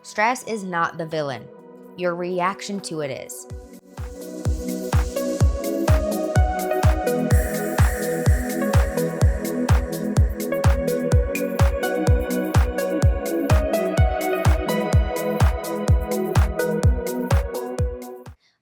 Stress is not the villain. Your reaction to it is.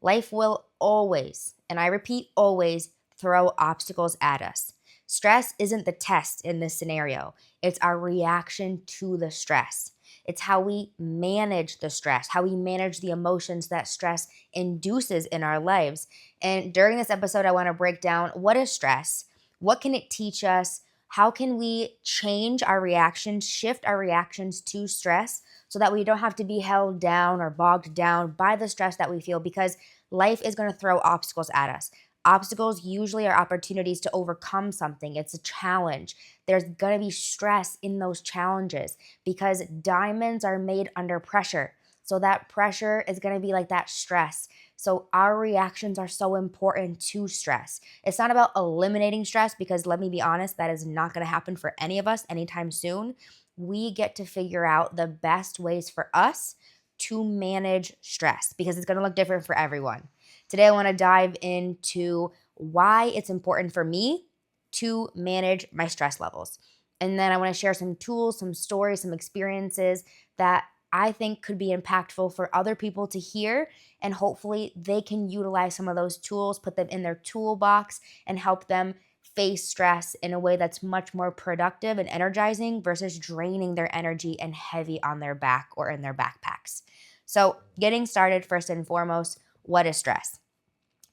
Life will always, and I repeat always, throw obstacles at us. Stress isn't the test in this scenario. It's our reaction to the stress. It's how we manage the stress, how we manage the emotions that stress induces in our lives. And during this episode, I want to break down what is stress, what can it teach us, how can we change our reactions, shift our reactions to stress so that we don't have to be held down or bogged down by the stress that we feel, because life is going to throw obstacles at us. Obstacles usually are opportunities to overcome something. It's a challenge. There's going to be stress in those challenges because diamonds are made under pressure. So that pressure is going to be like that stress. So our reactions are so important to stress. It's not about eliminating stress, because let me be honest, that is not going to happen for any of us anytime soon. We get to figure out the best ways for us to manage stress, because it's going to look different for everyone. Today, I want to dive into why it's important for me to manage my stress levels. And then I want to share some tools, some stories, some experiences that I think could be impactful for other people to hear. And hopefully they can utilize some of those tools, put them in their toolbox, and help them face stress in a way that's much more productive and energizing versus draining their energy and heavy on their back or in their backpacks. So getting started, first and foremost, what is stress?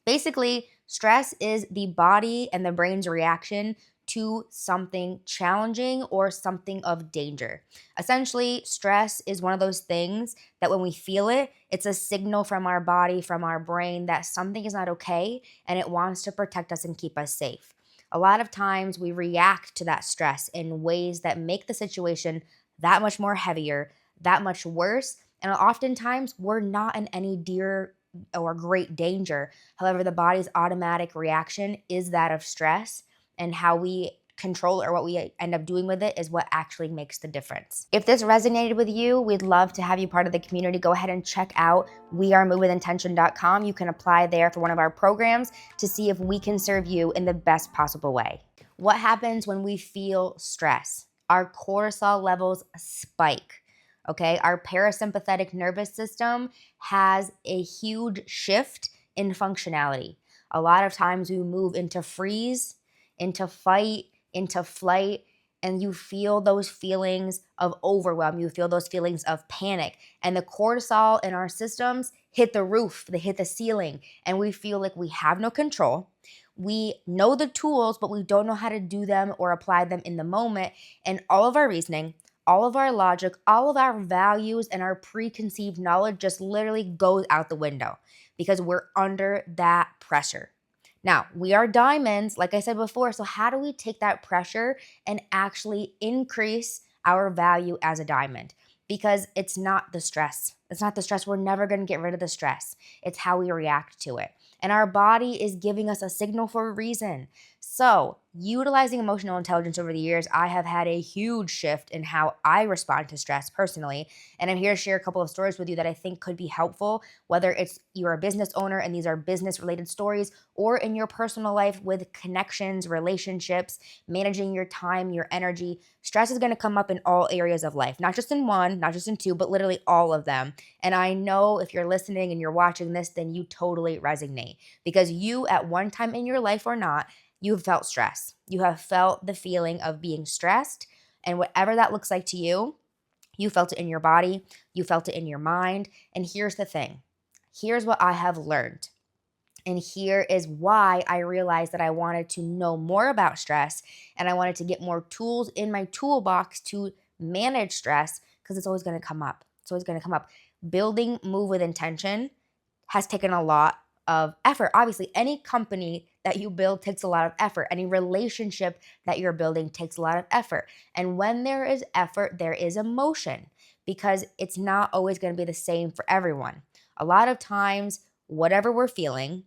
Basically, stress is the body and the brain's reaction to something challenging or something of danger. Essentially, stress is one of those things that when we feel it, it's a signal from our body, from our brain, that something is not okay and it wants to protect us and keep us safe. A lot of times we react to that stress in ways that make the situation that much more heavier, that much worse, and oftentimes we're not in any dear or great danger. However, the body's automatic reaction is that of stress, and how we control or what we end up doing with it is what actually makes the difference. If this resonated with you, we'd love to have you part of the community. Go ahead and check out wearemovewithintention.com. You can apply there for one of our programs to see if we can serve you in the best possible way. What happens when we feel stress? Our cortisol levels spike. Okay, our parasympathetic nervous system has a huge shift in functionality. A lot of times we move into freeze, into fight, into flight, and you feel those feelings of overwhelm. You feel those feelings of panic, and the cortisol in our systems hit the roof, they hit the ceiling, and we feel like we have no control. We know the tools, but we don't know how to do them or apply them in the moment, and all of our reasoning, all of our logic, all of our values, and our preconceived knowledge just literally goes out the window because we're under that pressure. Now, we are diamonds, like I said before, so how do we take that pressure and actually increase our value as a diamond? Because it's not the stress. It's not the stress. We're never going to get rid of the stress. It's how we react to it. And our body is giving us a signal for a reason. So, utilizing emotional intelligence over the years, I have had a huge shift in how I respond to stress personally. And I'm here to share a couple of stories with you that I think could be helpful, whether it's you're a business owner and these are business related stories, or in your personal life with connections, relationships, managing your time, your energy. Stress is going to come up in all areas of life, not just in one, not just in two, but literally all of them. And I know if you're listening and you're watching this, then you totally resonate, because you at one time in your life or not, you've felt stress. You have felt the feeling of being stressed, and whatever that looks like to you, you felt it in your body, you felt it in your mind. And here's the thing. Here's what I have learned. And here is why I realized that I wanted to know more about stress, and I wanted to get more tools in my toolbox to manage stress, because it's always going to come up. It's always going to come up. Building Move with Intention has taken a lot of effort. Obviously, any company that you build takes a lot of effort. Any relationship that you're building takes a lot of effort. And when there is effort, there is emotion, because it's not always going to be the same for everyone. A lot of times, whatever we're feeling,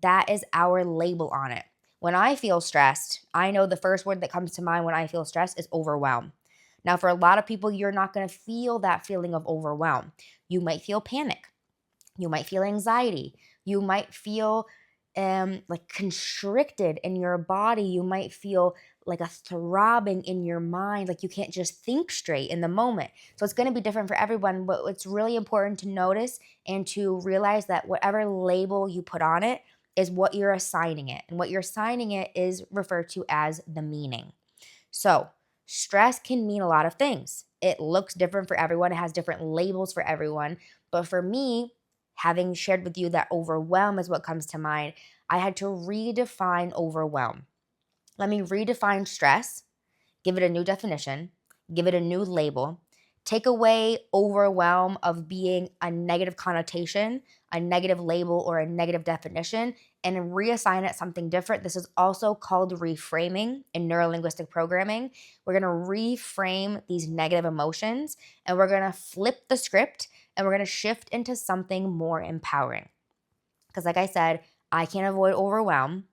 that is our label on it. When I feel stressed, I know the first word that comes to mind when I feel stressed is overwhelm. Now, for a lot of people, you're not going to feel that feeling of overwhelm. You might feel panic. You might feel anxiety. You might feel like constricted in your body. You might feel like a throbbing in your mind, like you can't just think straight in the moment. So it's going to be different for everyone, but it's really important to notice and to realize that whatever label you put on it is what you're assigning it. And what you're assigning it is referred to as the meaning. So, stress can mean a lot of things. It looks different for everyone, it has different labels for everyone. But for me, having shared with you that overwhelm is what comes to mind, I had to redefine overwhelm. Let me redefine stress, give it a new definition, give it a new label, take away overwhelm of being a negative connotation, a negative label, or a negative definition, and reassign it something different. This is also called reframing in neurolinguistic programming. We're gonna reframe these negative emotions and we're gonna flip the script and we're gonna shift into something more empowering. Because, like I said, I can't avoid overwhelm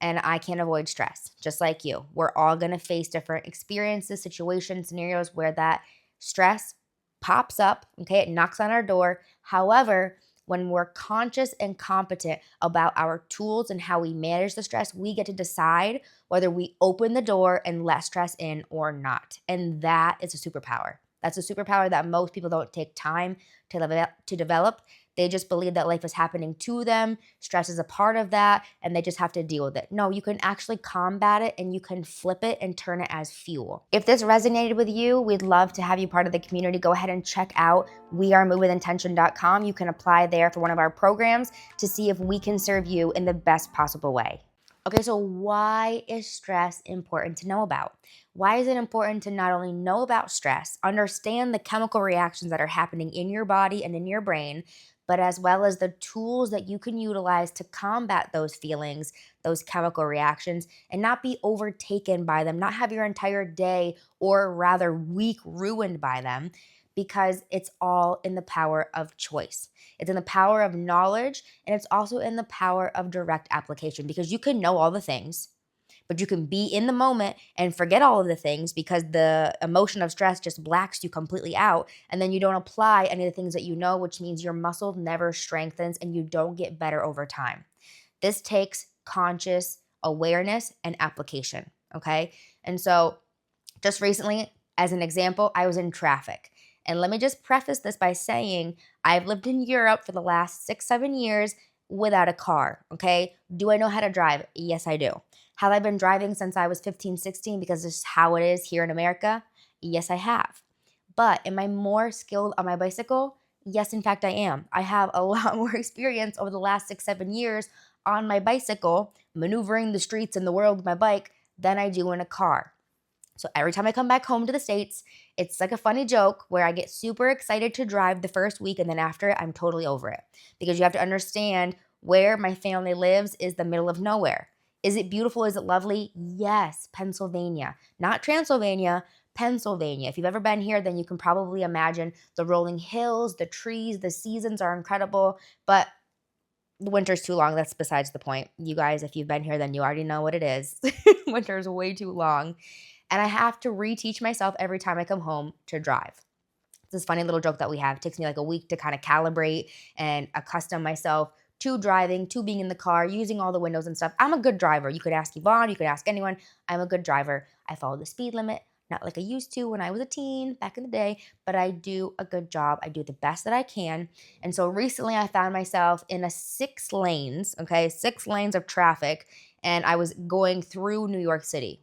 and I can't avoid stress, just like you. We're all gonna face different experiences, situations, scenarios where that stress pops up, okay? It knocks on our door. However, when we're conscious and competent about our tools and how we manage the stress, we get to decide whether we open the door and let stress in or not. And that is a superpower. That's a superpower that most people don't take time to develop. They just believe that life is happening to them, stress is a part of that, and they just have to deal with it. No, you can actually combat it and you can flip it and turn it as fuel. If this resonated with you, we'd love to have you part of the community. Go ahead and check out wearemovewithintention.com. You can apply there for one of our programs to see if we can serve you in the best possible way. Okay, so why is stress important to know about? Why is it important to not only know about stress, understand the chemical reactions that are happening in your body and in your brain, but as well as the tools that you can utilize to combat those feelings, those chemical reactions, and not be overtaken by them, not have your entire day or rather week ruined by them, because it's all in the power of choice. It's in the power of knowledge, and it's also in the power of direct application, because you can know all the things, but you can be in the moment and forget all of the things because the emotion of stress just blacks you completely out. And then you don't apply any of the things that you know, which means your muscle never strengthens and you don't get better over time. This takes conscious awareness and application. Okay. And so just recently, as an example, I was in traffic. And let me just preface this by saying I've lived in Europe for the last 6-7 years without a car, okay? Do I know how to drive? Yes, I do. Have I been driving since I was 15, 16 because this is how it is here in America? Yes, I have. But am I more skilled on my bicycle? Yes, in fact, I am. I have a lot more experience over the last 6-7 years on my bicycle, maneuvering the streets and the world with my bike, than I do in a car. So every time I come back home to the States, it's like a funny joke where I get super excited to drive the first week, and then after it, I'm totally over it. Because you have to understand, where my family lives is the middle of nowhere. Is it beautiful? Is it lovely? Yes, Pennsylvania. Not Transylvania, Pennsylvania. If you've ever been here, then you can probably imagine the rolling hills, the trees, the seasons are incredible, but the winter's too long. That's besides the point. You guys, if you've been here, then you already know what it is. Winter is way too long. And I have to reteach myself every time I come home to drive. It's this funny little joke that we have. It takes me like a week to kind of calibrate and accustom myself to driving, to being in the car, using all the windows and stuff. I'm a good driver. You could ask Yvonne, you could ask anyone. I'm a good driver. I follow the speed limit, not like I used to when I was a teen back in the day, but I do a good job. I do the best that I can. And so recently I found myself in a 6 lanes of traffic, and I was going through New York City.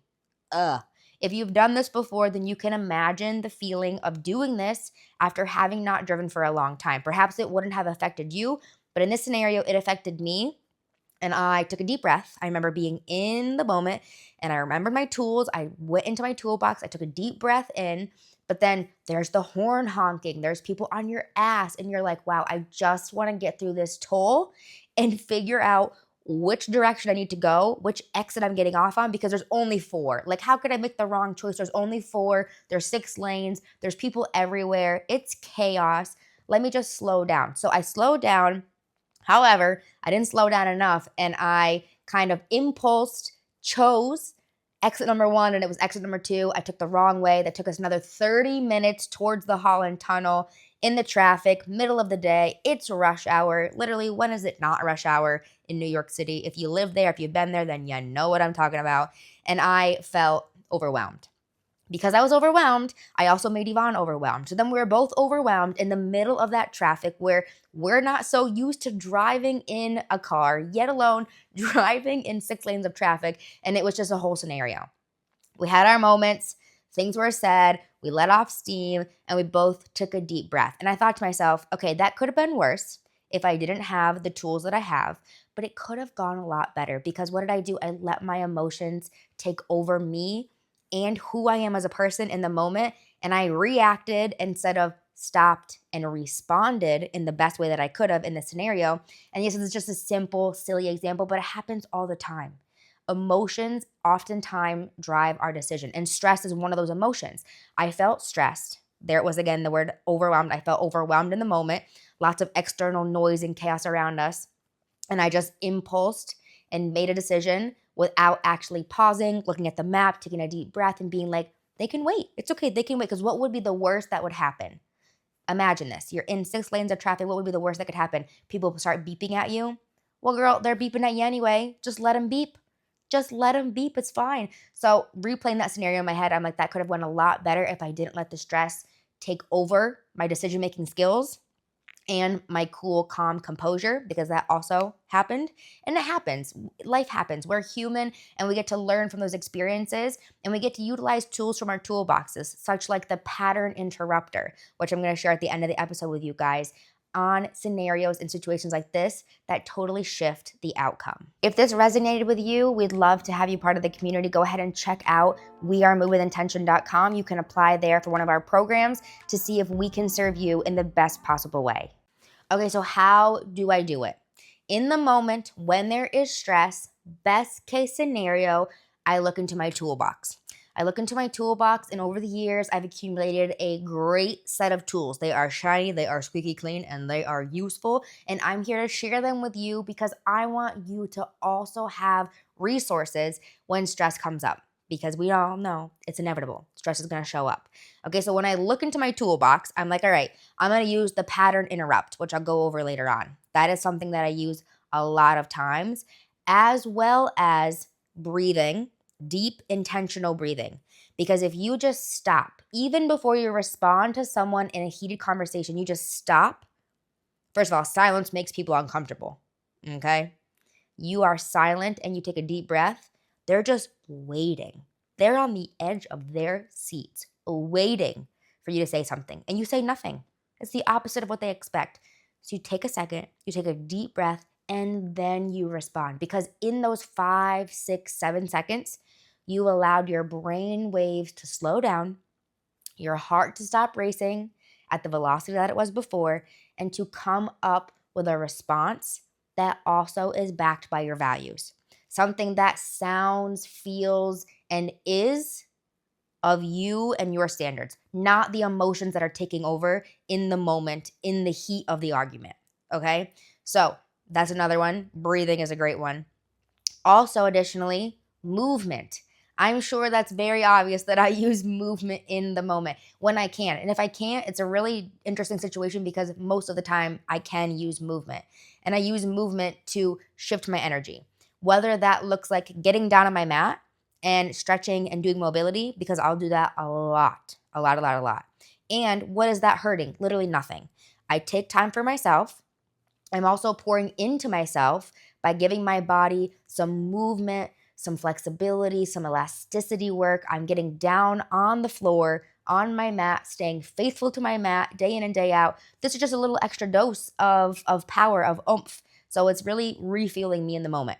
Ugh. If you've done this before, then you can imagine the feeling of doing this after having not driven for a long time. Perhaps it wouldn't have affected you, but in this scenario, it affected me. And I took a deep breath. I remember being in the moment and I remembered my tools. I went into my toolbox. I took a deep breath in, but then there's the horn honking. There's people on your ass. And you're like, wow, I just want to get through this toll and figure out which direction I need to go, which exit I'm getting off on, because there's only 4. Like, how could I make the wrong choice? There's only 4. There's 6 lanes. There's people everywhere. It's chaos. Let me just slow down. So I slowed down. However, I didn't slow down enough, and I kind of chose exit number 1 and it was exit number 2. I took the wrong way. That took us another 30 minutes towards the Holland Tunnel in the traffic, middle of the day. It's rush hour. Literally, when is it not rush hour in New York City? If you live there, if you've been there, then you know what I'm talking about. And I felt overwhelmed. Because I was overwhelmed, I also made Yvonne overwhelmed. So then we were both overwhelmed in the middle of that traffic where we're not so used to driving in a car, yet alone driving in 6 lanes of traffic. And it was just a whole scenario. We had our moments, things were said, we let off steam, and we both took a deep breath. And I thought to myself, okay, that could have been worse if I didn't have the tools that I have, but it could have gone a lot better because what did I do? I let my emotions take over me and who I am as a person in the moment. And I reacted instead of stopped and responded in the best way that I could have in the scenario. And yes, it's just a simple, silly example, but it happens all the time. Emotions oftentimes drive our decision, and stress is one of those emotions. I felt stressed. There it was again, the word overwhelmed. I felt overwhelmed in the moment, lots of external noise and chaos around us. And I just impulsed and made a decision without actually pausing, looking at the map, taking a deep breath, and being like, they can wait. It's okay. They can wait. Because what would be the worst that would happen? Imagine this. You're in 6 lanes of traffic. What would be the worst that could happen? People start beeping at you. Well, girl, they're beeping at you anyway. Just let them beep. Just let them beep. It's fine. So replaying that scenario in my head, I'm like, that could have went a lot better if I didn't let the stress take over my decision-making skills and my cool, calm composure, because that also happened. And it happens. Life happens. We're human and we get to learn from those experiences and we get to utilize tools from our toolboxes, such like the pattern interrupter, which I'm going to share at the end of the episode with you guys on scenarios and situations like this that totally shift the outcome. If this resonated with you, we'd love to have you part of the community. Go ahead and check out wearemovewithintention.com. You can apply there for one of our programs to see if we can serve you in the best possible way. Okay, so how do I do it? In the moment when there is stress, best case scenario, I look into my toolbox. And over the years, I've accumulated a great set of tools. They are shiny, they are squeaky clean, and they are useful. And I'm here to share them with you because I want you to also have resources when stress comes up. Because we all know it's inevitable. Stress is going to show up. Okay, so when I look into my toolbox, I'm like, all right, I'm going to use the pattern interrupt, which I'll go over later on. That is something that I use a lot of times, as well as breathing, deep intentional breathing. Because if you just stop, even before you respond to someone in a heated conversation, you just stop. First of all, silence makes people uncomfortable, okay? You are silent and you take a deep breath. They're just waiting. They're on the edge of their seats, waiting for you to say something. And you say nothing. It's the opposite of what they expect. So you take a second, you take a deep breath, and then you respond. Because in those 5, 6, 7 seconds, you allowed your brain waves to slow down, your heart to stop racing at the velocity that it was before, and to come up with a response that also is backed by your values. Something that sounds, feels, and is of you and your standards, not the emotions that are taking over in the moment, in the heat of the argument, okay? So that's another one. Breathing is a great one. Also, additionally, movement. I'm sure that's very obvious that I use movement in the moment when I can. And if I can't, it's a really interesting situation because most of the time I can use movement. And I use movement to shift my energy. Whether that looks like getting down on my mat and stretching and doing mobility, because I'll do that a lot. And what is that hurting? Literally nothing. I take time for myself. I'm also pouring into myself by giving my body some movement, some flexibility, some elasticity work. I'm getting down on the floor, on my mat, staying faithful to my mat day in and day out. This is just a little extra dose of power, of oomph. So it's really refueling me in the moment.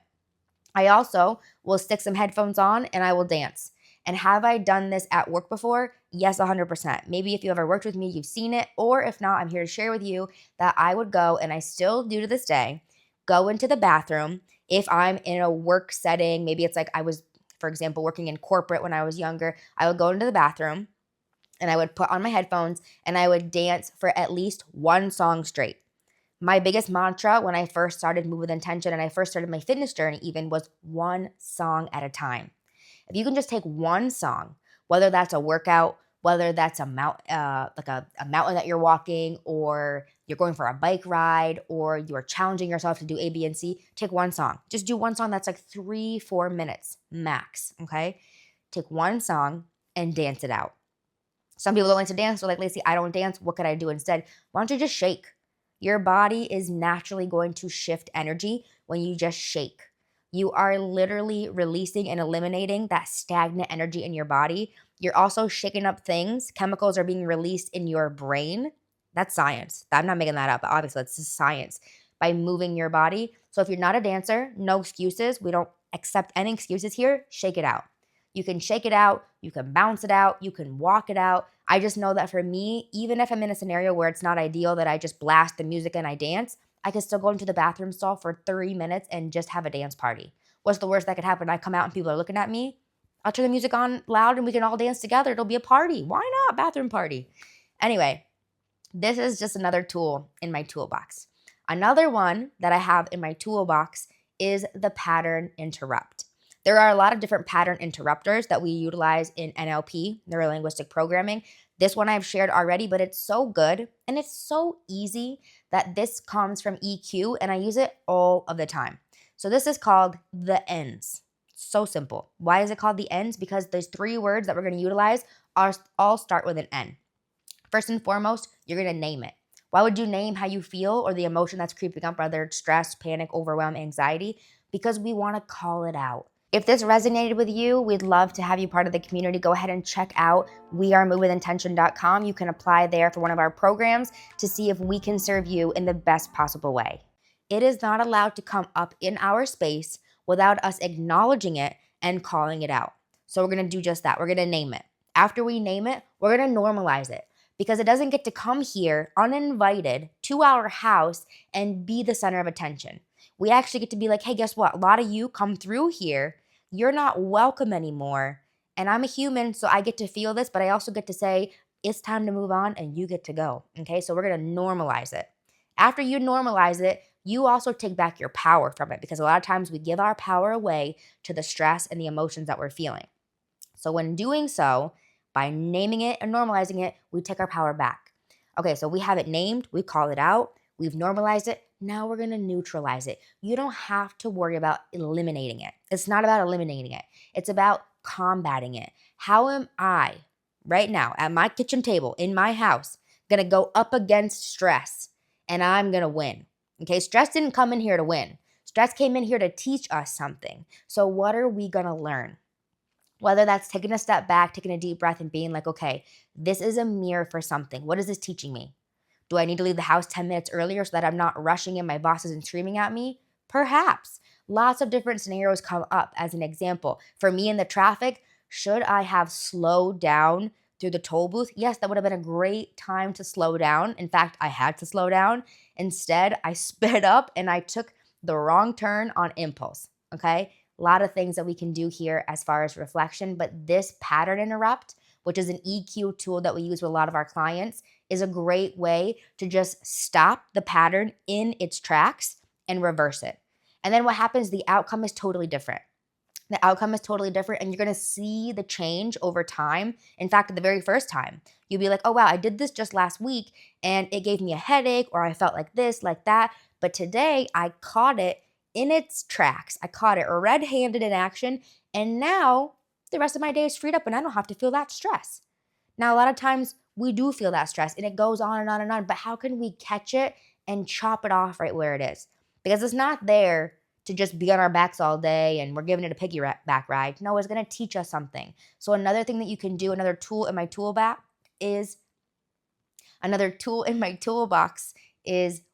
I also will stick some headphones on and I will dance. And have I done this at work before? Yes, 100%. Maybe if you ever worked with me, you've seen it. Or if not, I'm here to share with you that I would go, and I still do to this day, go into the bathroom. If I'm in a work setting, maybe it's like I was, for example, working in corporate when I was younger, I would go into the bathroom and I would put on my headphones and I would dance for at least one song straight. My biggest mantra when I first started Move With Intention and I first started my fitness journey even was one song at a time. If you can just take one song, whether that's a workout, whether that's a mountain that you're walking, or you're going for a bike ride, or you're challenging yourself to do A, B, and C, take one song. Just do one song that's like 3-4 minutes max, okay? Take one song and dance it out. Some people don't like to dance. They're like, Lacey, I don't dance. What could I do instead? Why don't you just shake? Your body is naturally going to shift energy when you just shake. You are literally releasing and eliminating that stagnant energy in your body. You're also shaking up things. Chemicals are being released in your brain. That's science. I'm not making that up. Obviously, that's just science by moving your body. So if you're not a dancer, no excuses. We don't accept any excuses here. Shake it out. You can shake it out, you can bounce it out, you can walk it out. I just know that for me, even if I'm in a scenario where it's not ideal that I just blast the music and I dance, I can still go into the bathroom stall for 30 minutes and just have a dance party. What's the worst that could happen? I come out and people are looking at me. I'll turn the music on loud and we can all dance together. It'll be a party. Why not? Bathroom party. Anyway, this is just another tool in my toolbox. Another one that I have in my toolbox is the pattern interrupt. There are a lot of different pattern interrupters that we utilize in NLP, neuro-linguistic programming. This one I've shared already, but it's so good and it's so easy that this comes from EQ and I use it all of the time. So this is called the ends. So simple. Why is it called the ends? Because those 3 words that we're going to utilize all start with an N. First and foremost, you're going to name it. Why would you name how you feel or the emotion that's creeping up, whether it's stress, panic, overwhelm, anxiety? Because we want to call it out. If this resonated with you, we'd love to have you part of the community. Go ahead and check out wearemovewithintention.com. You can apply there for one of our programs to see if we can serve you in the best possible way. It is not allowed to come up in our space without us acknowledging it and calling it out. So we're going to do just that. We're going to name it. After we name it, we're going to normalize it because it doesn't get to come here uninvited to our house and be the center of attention. We actually get to be like, hey, guess what? A lot of you come through here. You're not welcome anymore. And I'm a human, so I get to feel this, but I also get to say, it's time to move on and you get to go. Okay, so we're going to normalize it. After you normalize it, you also take back your power from it because a lot of times we give our power away to the stress and the emotions that we're feeling. So when doing so, by naming it and normalizing it, we take our power back. Okay, so we have it named, we call it out, we've normalized it. Now we're going to neutralize it. You don't have to worry about eliminating it. It's not about eliminating it. It's about combating it. How am I right now at my kitchen table in my house going to go up against stress and I'm going to win? Okay, stress didn't come in here to win. Stress came in here to teach us something. So what are we going to learn? Whether that's taking a step back, taking a deep breath and being like, okay, this is a mirror for something. What is this teaching me? Do I need to leave the house 10 minutes earlier so that I'm not rushing and my boss isn't screaming at me? Perhaps. Lots of different scenarios come up as an example. For me in the traffic, should I have slowed down through the toll booth? Yes, that would have been a great time to slow down. In fact, I had to slow down. Instead, I sped up and I took the wrong turn on impulse. Okay? A lot of things that we can do here as far as reflection, but this pattern interrupt, which is an EQ tool that we use with a lot of our clients, is a great way to just stop the pattern in its tracks and reverse it. And then what happens, the outcome is totally different. The outcome is totally different and you're going to see the change over time. In fact, the very first time, you'll be like, oh, wow, I did this just last week and it gave me a headache or I felt like this, like that. But today I caught it in its tracks. I caught it red-handed in action. And now the rest of my day is freed up and I don't have to feel that stress. Now, a lot of times we do feel that stress and it goes on and on and on, but how can we catch it and chop it off right where it is? Because it's not there to just be on our backs all day and we're giving it a piggyback ride. No, it's going to teach us something. So another thing that you can do, another tool in my toolbox is,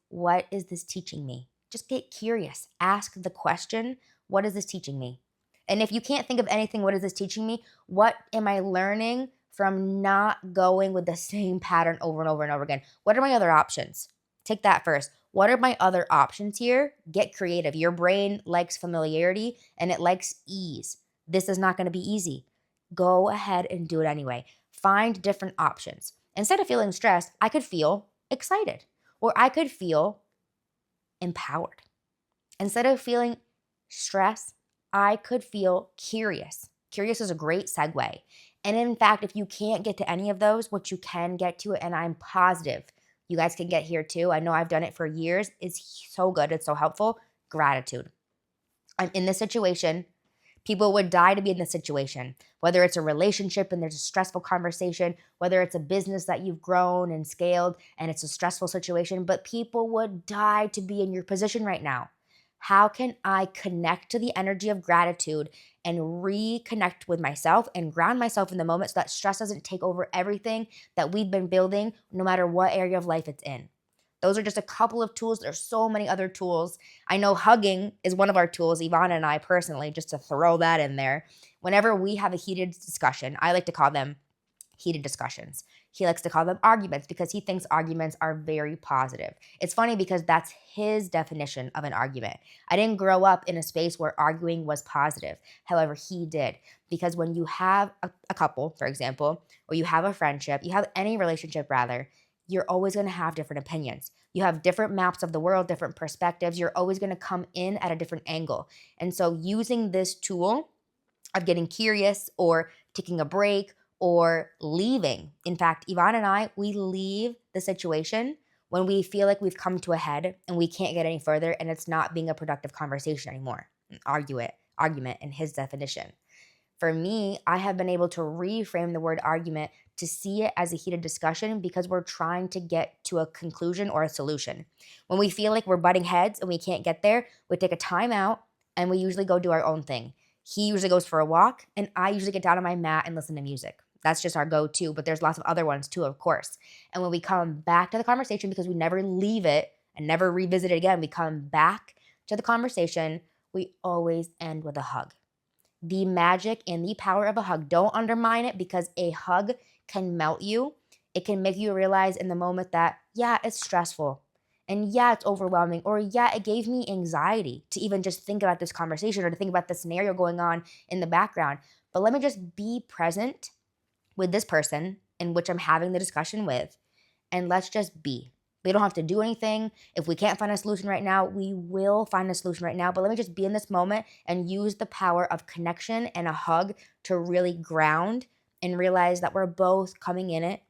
what is this teaching me? Just get curious. Ask the question, what is this teaching me? And if you can't think of anything, what is this teaching me? What am I learning from not going with the same pattern over and over and over again? What are my other options? Take that first. What are my other options here? Get creative. Your brain likes familiarity and it likes ease. This is not going to be easy. Go ahead and do it anyway. Find different options. Instead of feeling stressed, I could feel excited or I could feel empowered. Instead of feeling stress, I could feel curious. Curious is a great segue. And in fact, if you can't get to any of those, what you can get to, and I'm positive you guys can get here too. I know I've done it for years. It's so good. It's so helpful. Gratitude. I'm in this situation. People would die to be in this situation, whether it's a relationship and there's a stressful conversation, whether it's a business that you've grown and scaled and it's a stressful situation, but people would die to be in your position right now. How can I connect to the energy of gratitude and reconnect with myself and ground myself in the moment so that stress doesn't take over everything that we've been building, no matter what area of life it's in? Those are just a couple of tools. There's so many other tools. I know hugging is one of our tools, Ivana and I personally, just to throw that in there. Whenever we have a heated discussion, I like to call them heated discussions. He likes to call them arguments because he thinks arguments are very positive. It's funny because that's his definition of an argument. I didn't grow up in a space where arguing was positive. However, he did. Because when you have a couple, for example, or you have a friendship, you have any relationship rather, you're always going to have different opinions. You have different maps of the world, different perspectives. You're always going to come in at a different angle. And so using this tool of getting curious or taking a break or leaving. In fact, Yvonne and I, we leave the situation when we feel like we've come to a head and we can't get any further and it's not being a productive conversation anymore. Argument in his definition. For me, I have been able to reframe the word argument to see it as a heated discussion because we're trying to get to a conclusion or a solution. When we feel like we're butting heads and we can't get there, we take a time out and we usually go do our own thing. He usually goes for a walk and I usually get down on my mat and listen to music. That's just our go-to, but there's lots of other ones too, of course. And when we come back to the conversation, because we never leave it and never revisit it again, we come back to the conversation, we always end with a hug. The magic and the power of a hug. Don't undermine it because a hug can melt you. It can make you realize in the moment that, yeah, it's stressful. And yeah, it's overwhelming. Or yeah, it gave me anxiety to even just think about this conversation or to think about the scenario going on in the background. But let me just be present with this person in which I'm having the discussion with, and let's just be. We don't have to do anything. If we can't find a solution right now, we will find a solution right now. But let me just be in this moment and use the power of connection and a hug to really ground and realize that we're both coming in it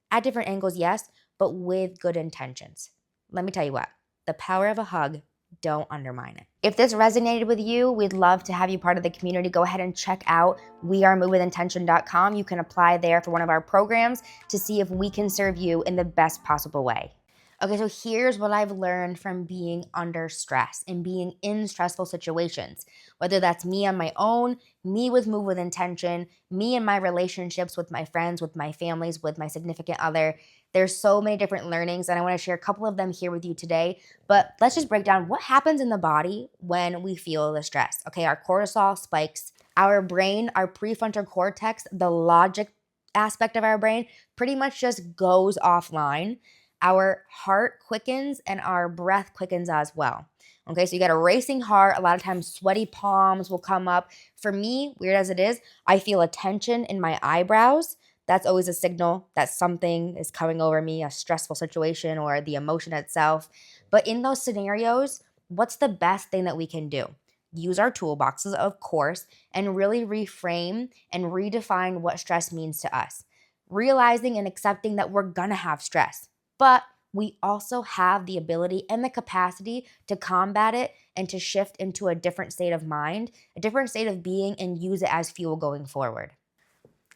at different angles, yes, but with good intentions. Let me tell you what, the power of a hug, don't undermine it. If this resonated with you, we'd love to have you part of the community. Go ahead and check out wearemovewithintention.com. You can apply there for one of our programs to see if we can serve you in the best possible way. Okay, so here's what I've learned from being under stress and being in stressful situations, whether that's me on my own, me with Move With Intention, me in my relationships with my friends, with my families, with my significant other. There's so many different learnings, and I want to share a couple of them here with you today. But let's just break down what happens in the body when we feel the stress. Okay, our cortisol spikes. Our brain, our prefrontal cortex, the logic aspect of our brain pretty much just goes offline. Our heart quickens and our breath quickens as well. Okay, so you got a racing heart. A lot of times sweaty palms will come up. For me, weird as it is, I feel a tension in my eyebrows. That's always a signal that something is coming over me, a stressful situation or the emotion itself. But in those scenarios, what's the best thing that we can do? Use our toolboxes, of course, and really reframe and redefine what stress means to us. Realizing and accepting that we're gonna have stress, but we also have the ability and the capacity to combat it and to shift into a different state of mind, a different state of being, and use it as fuel going forward.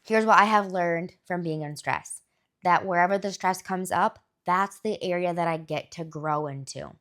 Here's what I have learned from being in stress, that wherever the stress comes up, that's the area that I get to grow into.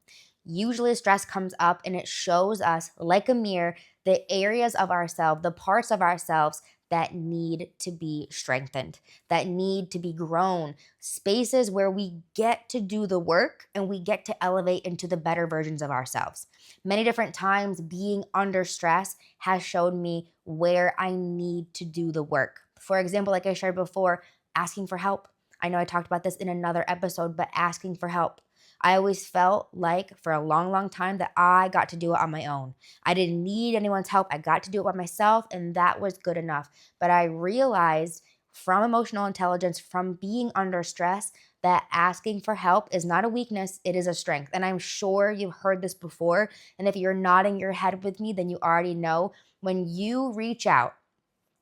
Usually stress comes up and it shows us like a mirror the areas of ourselves, the parts of ourselves that need to be strengthened, that need to be grown, spaces where we get to do the work and we get to elevate into the better versions of ourselves. Many different times being under stress has shown me where I need to do the work. For example, like I shared before, asking for help. I know I talked about this in another episode, but asking for help. I always felt like for a long, long time that I got to do it on my own. I didn't need anyone's help. I got to do it by myself, and that was good enough. But I realized from emotional intelligence, from being under stress, that asking for help is not a weakness, it is a strength. And I'm sure you've heard this before. And if you're nodding your head with me, then you already know when you reach out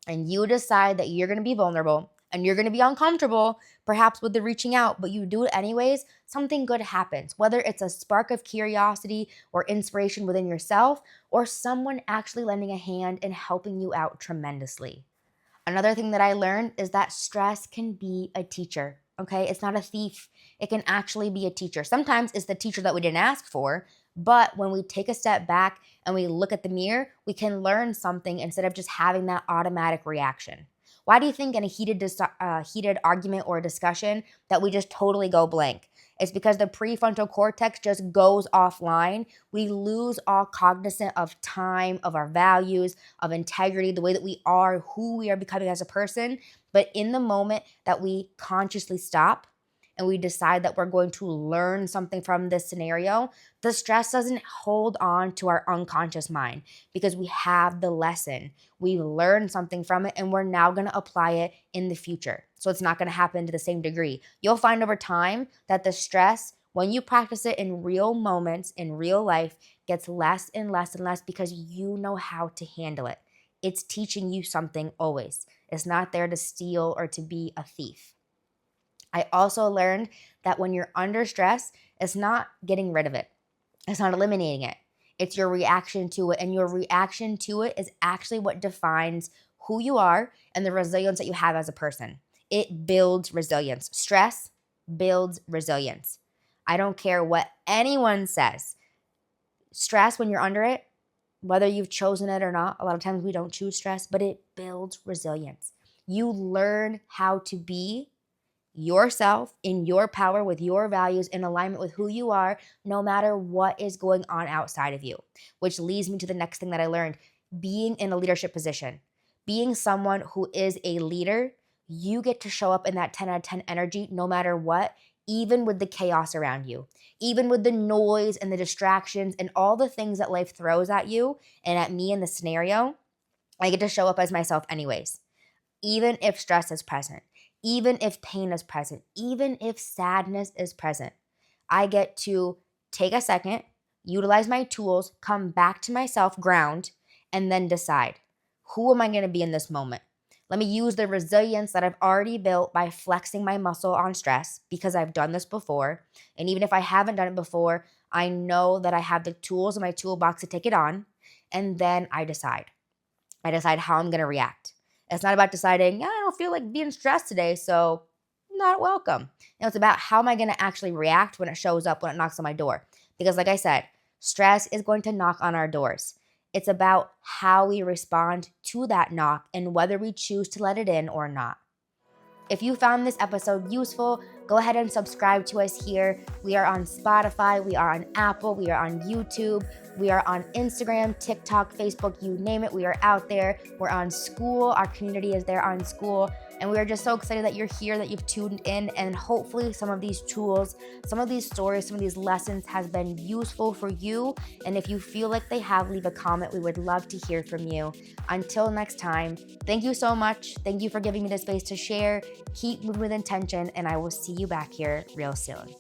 and you decide that you're going to be vulnerable and you're going to be uncomfortable, perhaps with the reaching out, but you do it anyways, something good happens. Whether it's a spark of curiosity or inspiration within yourself, or someone actually lending a hand and helping you out tremendously. Another thing that I learned is that stress can be a teacher, okay? It's not a thief. It can actually be a teacher. Sometimes it's the teacher that we didn't ask for, but when we take a step back and we look at the mirror, we can learn something instead of just having that automatic reaction. Why do you think in a heated argument or a discussion that we just totally go blank? It's because the prefrontal cortex just goes offline. We lose all cognizance of time, of our values, of integrity, the way that we are, who we are becoming as a person. But in the moment that we consciously stop and we decide that we're going to learn something from this scenario, the stress doesn't hold on to our unconscious mind because we have the lesson. We learned something from it and we're now going to apply it in the future. So it's not going to happen to the same degree. You'll find over time that the stress, when you practice it in real moments, in real life, gets less and less and less because you know how to handle it. It's teaching you something always. It's not there to steal or to be a thief. I also learned that when you're under stress, it's not getting rid of it. It's not eliminating it. It's your reaction to it. And your reaction to it is actually what defines who you are and the resilience that you have as a person. It builds resilience. Stress builds resilience. I don't care what anyone says. Stress, when you're under it, whether you've chosen it or not, a lot of times we don't choose stress, but it builds resilience. You learn how to be yourself in your power with your values in alignment with who you are, no matter what is going on outside of you. Which leads me to the next thing that I learned: being in a leadership position, being someone who is a leader. You get to show up in that 10 out of 10 energy no matter what, even with the chaos around you, even with the noise and the distractions and all the things that life throws at you and at me in the scenario. I get to show up as myself anyways, even if stress is present, even if pain is present, even if sadness is present. I get to take a second, utilize my tools, come back to myself, ground, and then decide, who am I going to be in this moment? Let me use the resilience that I've already built by flexing my muscle on stress because I've done this before. And even if I haven't done it before, I know that I have the tools in my toolbox to take it on. And then I decide. I decide how I'm going to react. It's not about deciding, I don't feel like being stressed today, so not welcome. It's about how am I going to actually react when it shows up, when it knocks on my door. Because like I said, stress is going to knock on our doors. It's about how we respond to that knock and whether we choose to let it in or not. If you found this episode useful, go ahead and subscribe to us here. We are on Spotify, we are on Apple, we are on YouTube, we are on Instagram, TikTok, Facebook, you name it. We are out there. We're on School. Our community is there on School. And we are just so excited that you're here, that you've tuned in, and hopefully some of these tools, some of these stories, some of these lessons has been useful for you. And if you feel like they have, leave a comment. We would love to hear from you. Until next time, thank you so much. Thank you for giving me the space to share. Keep moving with intention, and I will see you back here real soon.